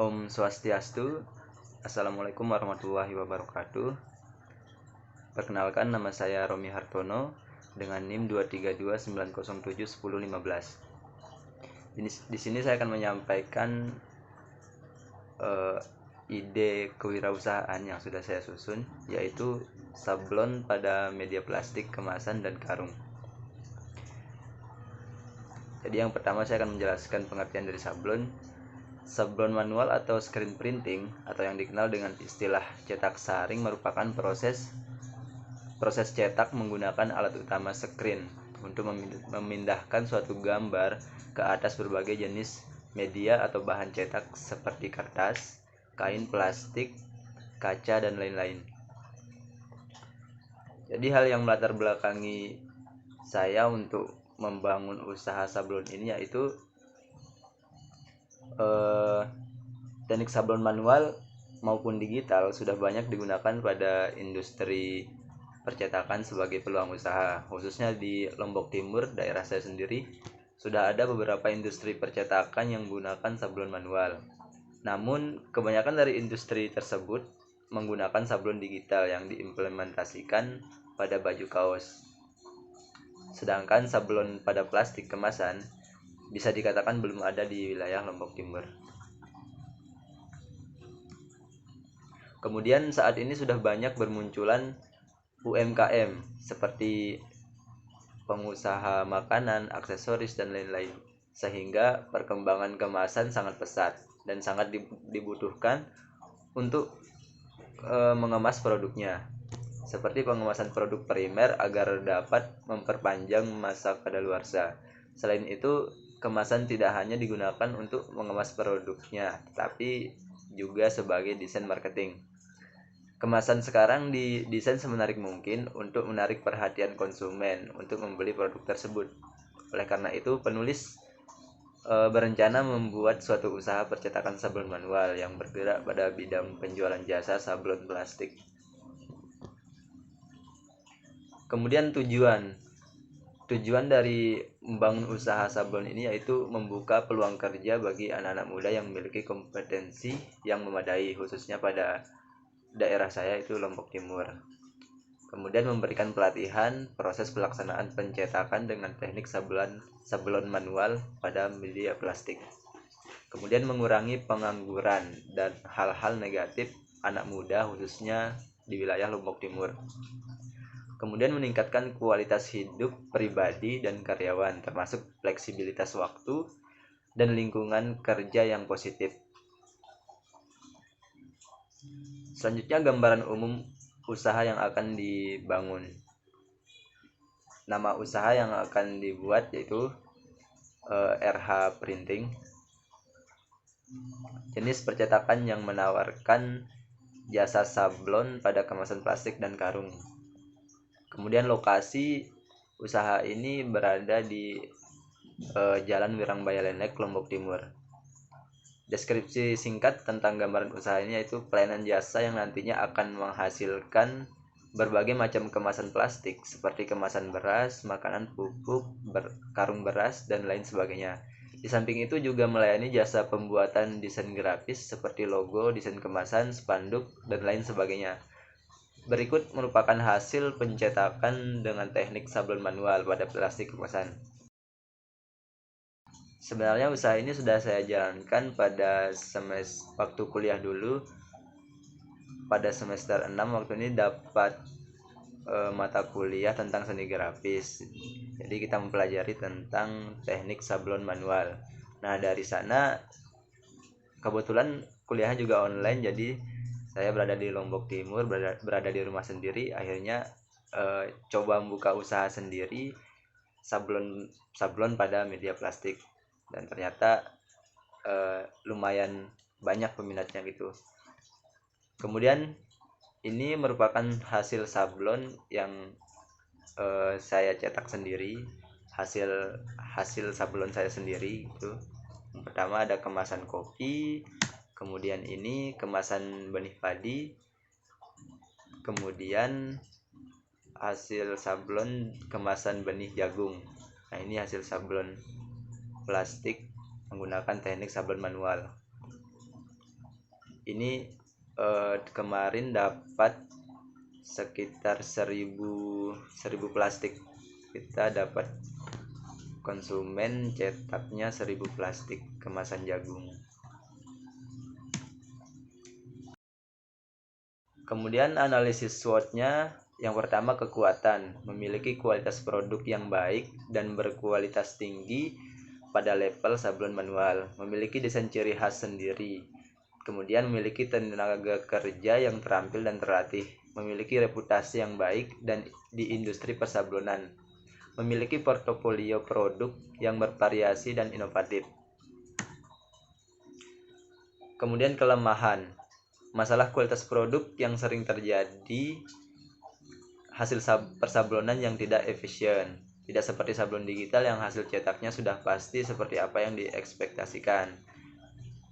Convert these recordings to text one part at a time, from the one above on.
Om Swastiastu. Assalamualaikum warahmatullahi wabarakatuh. Perkenalkan, nama saya Romi Hartono dengan NIM 23290710115. Di sini saya akan menyampaikan ide kewirausahaan yang sudah saya susun, yaitu sablon pada media plastik, kemasan, dan karung. Jadi yang pertama saya akan menjelaskan pengertian dari sablon. Sablon manual atau screen printing atau yang dikenal dengan istilah cetak saring merupakan proses cetak menggunakan alat utama screen untuk memindahkan suatu gambar ke atas berbagai jenis media atau bahan cetak seperti kertas, kain, plastik, kaca, dan lain-lain. Jadi hal yang melatar belakangi saya untuk membangun usaha sablon ini yaitu teknik sablon manual maupun digital sudah banyak digunakan pada industri percetakan sebagai peluang usaha. Khususnya di Lombok Timur, daerah saya sendiri, sudah ada beberapa industri percetakan yang menggunakan sablon manual. Namun, kebanyakan dari industri tersebut menggunakan sablon digital yang diimplementasikan pada baju kaos. Sedangkan sablon pada plastik kemasan bisa dikatakan belum ada di wilayah Lombok Timur. Kemudian saat ini sudah banyak bermunculan UMKM seperti pengusaha makanan, aksesoris, dan lain-lain, sehingga perkembangan kemasan sangat pesat dan sangat dibutuhkan untuk mengemas produknya, seperti pengemasan produk primer agar dapat memperpanjang masa kadaluarsa. Selain itu, kemasan tidak hanya digunakan untuk mengemas produknya, tetapi juga sebagai desain marketing. Kemasan sekarang didesain semenarik mungkin untuk menarik perhatian konsumen untuk membeli produk tersebut. Oleh karena itu, penulis berencana membuat suatu usaha percetakan sablon manual yang bergerak pada bidang penjualan jasa sablon plastik. Kemudian tujuan dari membangun usaha sablon ini yaitu membuka peluang kerja bagi anak-anak muda yang memiliki kompetensi yang memadai, khususnya pada daerah saya itu Lombok Timur. Kemudian memberikan pelatihan proses pelaksanaan pencetakan dengan teknik sablon manual pada media plastik. Kemudian mengurangi pengangguran dan hal-hal negatif anak muda khususnya di wilayah Lombok Timur. Kemudian meningkatkan kualitas hidup pribadi dan karyawan, termasuk fleksibilitas waktu dan lingkungan kerja yang positif. Selanjutnya, gambaran umum usaha yang akan dibangun. Nama usaha yang akan dibuat yaitu RH Printing. Jenis percetakan yang menawarkan jasa sablon pada kemasan plastik dan karung. Kemudian lokasi usaha ini berada di Jalan Wirangbaya Lenek, Lombok Timur. Deskripsi singkat tentang gambaran usaha ini yaitu pelayanan jasa yang nantinya akan menghasilkan berbagai macam kemasan plastik seperti kemasan beras, makanan, pupuk, karung beras, dan lain sebagainya. Di samping itu juga melayani jasa pembuatan desain grafis seperti logo, desain kemasan, spanduk, dan lain sebagainya. Berikut merupakan hasil pencetakan dengan teknik sablon manual pada plastik kemasan. Sebenarnya usaha ini sudah saya jalankan pada waktu kuliah dulu. Pada semester 6 waktu ini dapat mata kuliah tentang seni grafis. Jadi kita mempelajari tentang teknik sablon manual. Nah, dari sana kebetulan kuliahnya juga online, jadi saya berada di Lombok Timur, berada di rumah sendiri. Akhirnya coba membuka usaha sendiri sablon pada media plastik. Dan ternyata lumayan banyak peminatnya gitu. Kemudian ini merupakan hasil sablon yang saya cetak sendiri, hasil sablon saya sendiri itu. Yang pertama ada kemasan kopi, kemudian ini kemasan benih padi, kemudian hasil sablon kemasan benih jagung. Nah, ini hasil sablon plastik menggunakan teknik sablon manual. Ini kemarin dapat sekitar 1000 plastik. Kita dapat konsumen cetaknya 1000 plastik kemasan jagung. Kemudian analisis SWOT-nya, yang pertama kekuatan, memiliki kualitas produk yang baik dan berkualitas tinggi pada level sablon manual, memiliki desain ciri khas sendiri, kemudian memiliki tenaga kerja yang terampil dan terlatih, memiliki reputasi yang baik dan di industri persablonan, memiliki portofolio produk yang bervariasi dan inovatif. Kemudian kelemahan, masalah kualitas produk yang sering terjadi, hasil persablonan yang tidak efisien, tidak seperti sablon digital yang hasil cetaknya sudah pasti seperti apa yang diekspektasikan.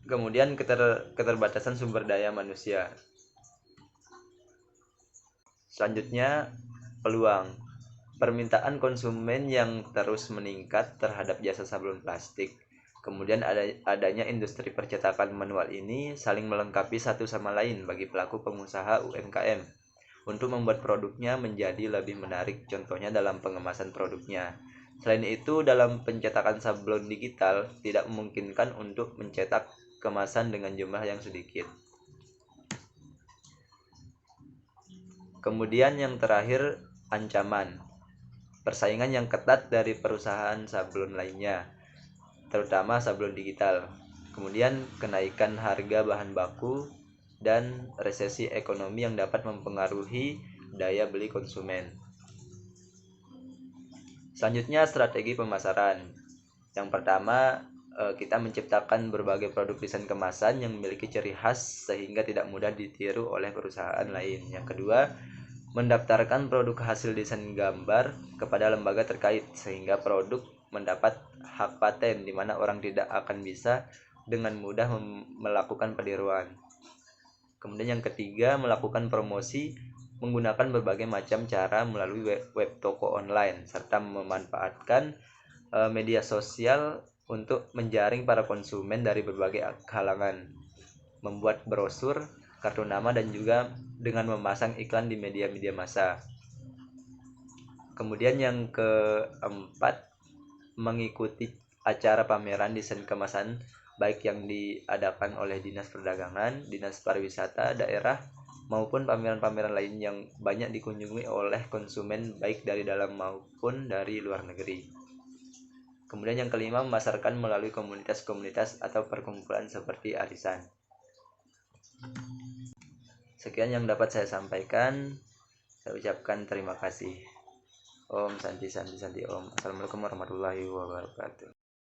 Kemudian keterbatasan sumber daya manusia. Selanjutnya, peluang. Permintaan konsumen yang terus meningkat terhadap jasa sablon plastik. Kemudian adanya industri percetakan manual ini saling melengkapi satu sama lain bagi pelaku pengusaha UMKM untuk membuat produknya menjadi lebih menarik, contohnya dalam pengemasan produknya. Selain itu, dalam pencetakan sablon digital tidak memungkinkan untuk mencetak kemasan dengan jumlah yang sedikit. Kemudian yang terakhir, ancaman. Persaingan yang ketat dari perusahaan sablon lainnya, terutama sablon digital. Kemudian kenaikan harga bahan baku dan resesi ekonomi yang dapat mempengaruhi daya beli konsumen. Selanjutnya, strategi pemasaran. Yang pertama, kita menciptakan berbagai produk desain kemasan yang memiliki ciri khas sehingga tidak mudah ditiru oleh perusahaan lain. Yang kedua, mendaftarkan produk hasil desain gambar kepada lembaga terkait sehingga produk mendapat hak paten di mana orang tidak akan bisa dengan mudah melakukan peniruan. Kemudian yang ketiga, melakukan promosi menggunakan berbagai macam cara melalui web toko online serta memanfaatkan media sosial untuk menjaring para konsumen dari berbagai kalangan, membuat brosur, kartu nama, dan juga dengan memasang iklan di media-media massa. Kemudian yang keempat, mengikuti acara pameran desain kemasan baik yang diadakan oleh Dinas Perdagangan, Dinas Pariwisata daerah, maupun pameran-pameran lain yang banyak dikunjungi oleh konsumen baik dari dalam maupun dari luar negeri. Kemudian yang kelima, memasarkan melalui komunitas-komunitas atau perkumpulan seperti arisan. Sekian yang dapat saya sampaikan. Saya ucapkan terima kasih. Om Santi Santi Santi Om. Assalamualaikum warahmatullahi wabarakatuh.